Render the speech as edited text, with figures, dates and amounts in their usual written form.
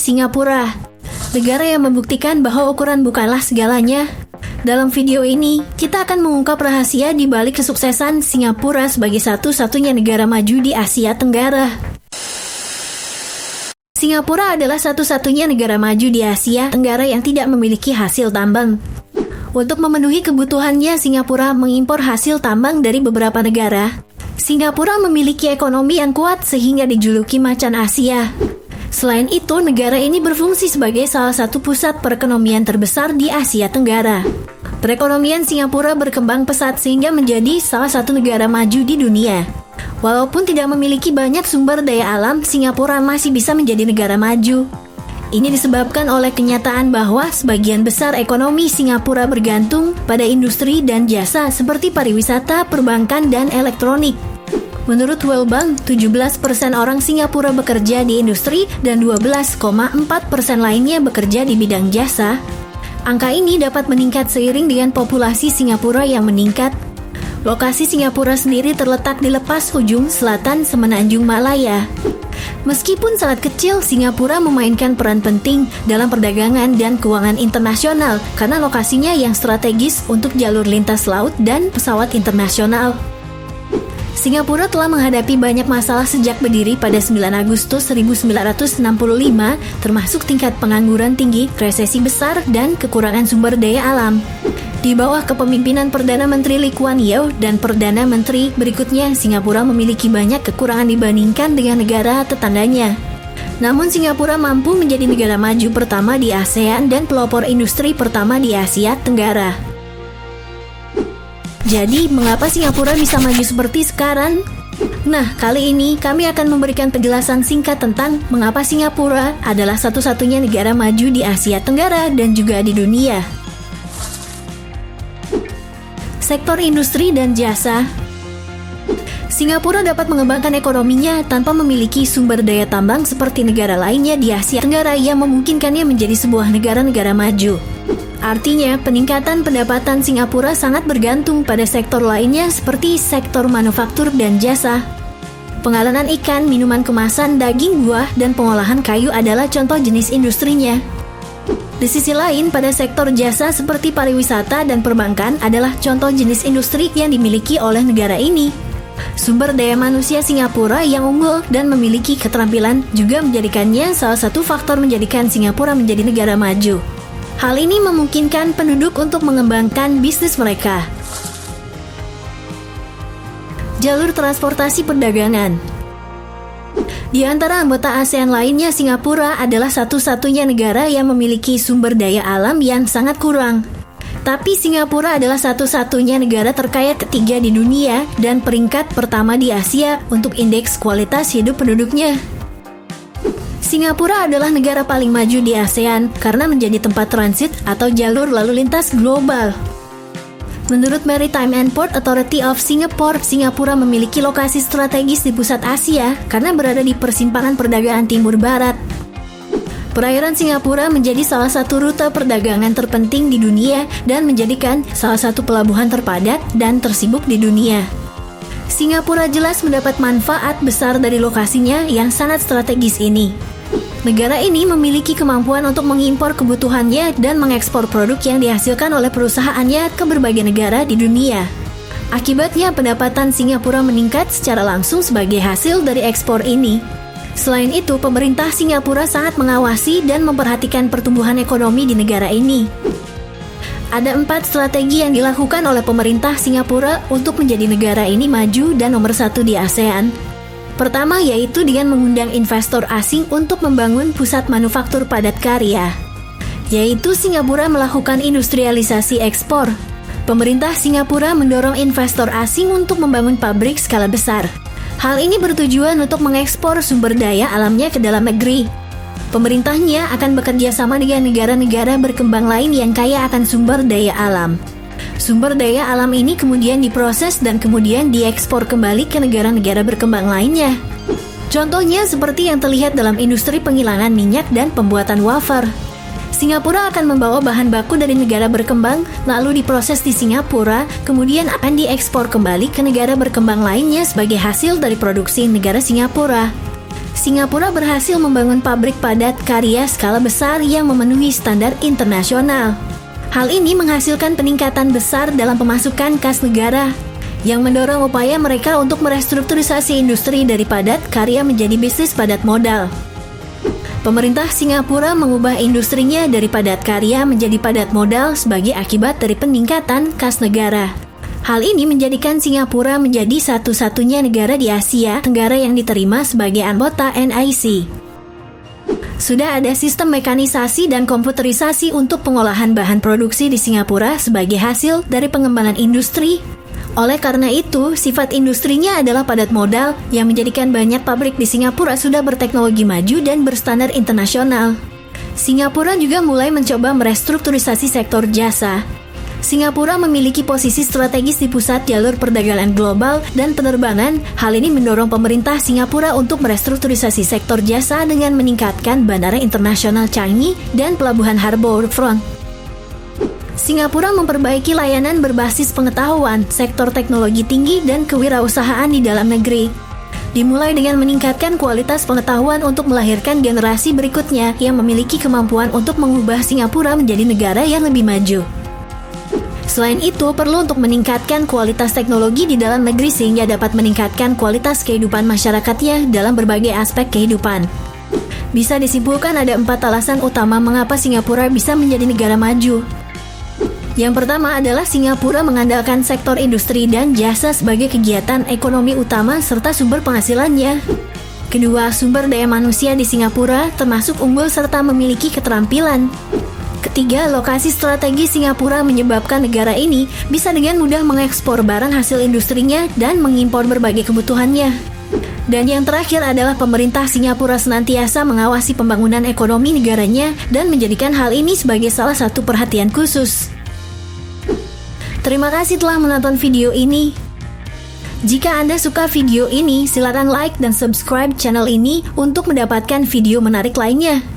Singapura, negara yang membuktikan bahwa ukuran bukanlah segalanya. Dalam video ini, kita akan mengungkap rahasia di balik kesuksesan Singapura sebagai satu-satunya negara maju di Asia Tenggara. Singapura adalah satu-satunya negara maju di Asia Tenggara yang tidak memiliki hasil tambang. Untuk memenuhi kebutuhannya, Singapura mengimpor hasil tambang dari beberapa negara. Singapura memiliki ekonomi yang kuat sehingga dijuluki macan Asia. Selain itu, negara ini berfungsi sebagai salah satu pusat perekonomian terbesar di Asia Tenggara. Perekonomian Singapura berkembang pesat sehingga menjadi salah satu negara maju di dunia. Walaupun tidak memiliki banyak sumber daya alam, Singapura masih bisa menjadi negara maju. Ini disebabkan oleh kenyataan bahwa sebagian besar ekonomi Singapura bergantung pada industri dan jasa seperti pariwisata, perbankan, dan elektronik. Menurut World Bank, 17% orang Singapura bekerja di industri dan 12,4% lainnya bekerja di bidang jasa. Angka ini dapat meningkat seiring dengan populasi Singapura yang meningkat. Lokasi Singapura sendiri terletak di lepas ujung selatan Semenanjung Malaya. Meskipun sangat kecil, Singapura memainkan peran penting dalam perdagangan dan keuangan internasional karena lokasinya yang strategis untuk jalur lintas laut dan pesawat internasional. Singapura telah menghadapi banyak masalah sejak berdiri pada 9 Agustus 1965, termasuk tingkat pengangguran tinggi, resesi besar, dan kekurangan sumber daya alam. Di bawah kepemimpinan Perdana Menteri Lee Kuan Yew dan Perdana Menteri berikutnya, Singapura memiliki banyak kekurangan dibandingkan dengan negara tetangganya. Namun Singapura mampu menjadi negara maju pertama di ASEAN dan pelopor industri pertama di Asia Tenggara. Jadi, mengapa Singapura bisa maju seperti sekarang? Nah, kali ini kami akan memberikan penjelasan singkat tentang mengapa Singapura adalah satu-satunya negara maju di Asia Tenggara dan juga di dunia. Sektor industri dan jasa. Singapura dapat mengembangkan ekonominya tanpa memiliki sumber daya tambang seperti negara lainnya di Asia Tenggara yang memungkinkannya menjadi sebuah negara-negara maju. Artinya, peningkatan pendapatan Singapura sangat bergantung pada sektor lainnya seperti sektor manufaktur dan jasa. Pengalaman ikan, minuman kemasan, daging, buah, dan pengolahan kayu adalah contoh jenis industrinya. Di sisi lain, pada sektor jasa seperti pariwisata dan perbankan adalah contoh jenis industri yang dimiliki oleh negara ini. Sumber daya manusia Singapura yang unggul dan memiliki keterampilan juga menjadikannya salah satu faktor menjadikan Singapura menjadi negara maju. Hal ini memungkinkan penduduk untuk mengembangkan bisnis mereka. Jalur transportasi perdagangan. Di antara anggota ASEAN lainnya, Singapura adalah satu-satunya negara yang memiliki sumber daya alam yang sangat kurang. Tapi Singapura adalah satu-satunya negara terkaya ketiga di dunia dan peringkat pertama di Asia untuk indeks kualitas hidup penduduknya. Singapura adalah negara paling maju di ASEAN karena menjadi tempat transit atau jalur lalu lintas global. Menurut Maritime and Port Authority of Singapore, Singapura memiliki lokasi strategis di pusat Asia karena berada di persimpangan perdagangan timur barat. Perairan Singapura menjadi salah satu rute perdagangan terpenting di dunia dan menjadikan salah satu pelabuhan terpadat dan tersibuk di dunia. Singapura jelas mendapat manfaat besar dari lokasinya yang sangat strategis ini. Negara ini memiliki kemampuan untuk mengimpor kebutuhannya dan mengekspor produk yang dihasilkan oleh perusahaannya ke berbagai negara di dunia. Akibatnya, pendapatan Singapura meningkat secara langsung sebagai hasil dari ekspor ini. Selain itu, pemerintah Singapura sangat mengawasi dan memperhatikan pertumbuhan ekonomi di negara ini. Ada 4 strategi yang dilakukan oleh pemerintah Singapura untuk menjadi negara ini maju dan nomor 1 di ASEAN. Pertama yaitu dengan mengundang investor asing untuk membangun pusat manufaktur padat karya. Yaitu Singapura melakukan industrialisasi ekspor. Pemerintah Singapura mendorong investor asing untuk membangun pabrik skala besar. Hal ini bertujuan untuk mengekspor sumber daya alamnya ke dalam negeri. Pemerintahnya akan bekerja sama dengan negara-negara berkembang lain yang kaya akan sumber daya alam. Sumber daya alam ini kemudian diproses dan kemudian diekspor kembali ke negara-negara berkembang lainnya. Contohnya seperti yang terlihat dalam industri penghilangan minyak dan pembuatan wafer. Singapura akan membawa bahan baku dari negara berkembang, lalu diproses di Singapura, kemudian akan diekspor kembali ke negara berkembang lainnya sebagai hasil dari produksi negara Singapura. Singapura berhasil membangun pabrik padat karya skala besar yang memenuhi standar internasional. Hal ini menghasilkan peningkatan besar dalam pemasukan kas negara, yang mendorong upaya mereka untuk merestrukturisasi industri dari padat karya menjadi bisnis padat modal. Pemerintah Singapura mengubah industrinya dari padat karya menjadi padat modal sebagai akibat dari peningkatan kas negara. Hal ini menjadikan Singapura menjadi satu-satunya negara di Asia Tenggara yang diterima sebagai anggota NIC. Sudah ada sistem mekanisasi dan komputerisasi untuk pengolahan bahan produksi di Singapura sebagai hasil dari pengembangan industri. Oleh karena itu, sifat industrinya adalah padat modal yang menjadikan banyak pabrik di Singapura sudah berteknologi maju dan berstandar internasional. Singapura juga mulai mencoba merestrukturisasi sektor jasa. Singapura memiliki posisi strategis di pusat jalur perdagangan global dan penerbangan. Hal ini mendorong pemerintah Singapura untuk merestrukturisasi sektor jasa dengan meningkatkan Bandara Internasional Changi dan Pelabuhan Harbour Front. Singapura memperbaiki layanan berbasis pengetahuan, sektor teknologi tinggi, dan kewirausahaan di dalam negeri. Dimulai dengan meningkatkan kualitas pengetahuan untuk melahirkan generasi berikutnya yang memiliki kemampuan untuk mengubah Singapura menjadi negara yang lebih maju. Selain itu, perlu untuk meningkatkan kualitas teknologi di dalam negeri sehingga dapat meningkatkan kualitas kehidupan masyarakatnya dalam berbagai aspek kehidupan. Bisa disimpulkan ada 4 alasan utama mengapa Singapura bisa menjadi negara maju. Yang pertama adalah Singapura mengandalkan sektor industri dan jasa sebagai kegiatan ekonomi utama serta sumber penghasilannya. Kedua, sumber daya manusia di Singapura termasuk unggul serta memiliki keterampilan. Ketiga, lokasi strategis Singapura menyebabkan negara ini bisa dengan mudah mengekspor barang hasil industrinya dan mengimpor berbagai kebutuhannya. Dan yang terakhir adalah pemerintah Singapura senantiasa mengawasi pembangunan ekonomi negaranya dan menjadikan hal ini sebagai salah satu perhatian khusus. Terima kasih telah menonton video ini. Jika Anda suka video ini, silakan like dan subscribe channel ini untuk mendapatkan video menarik lainnya.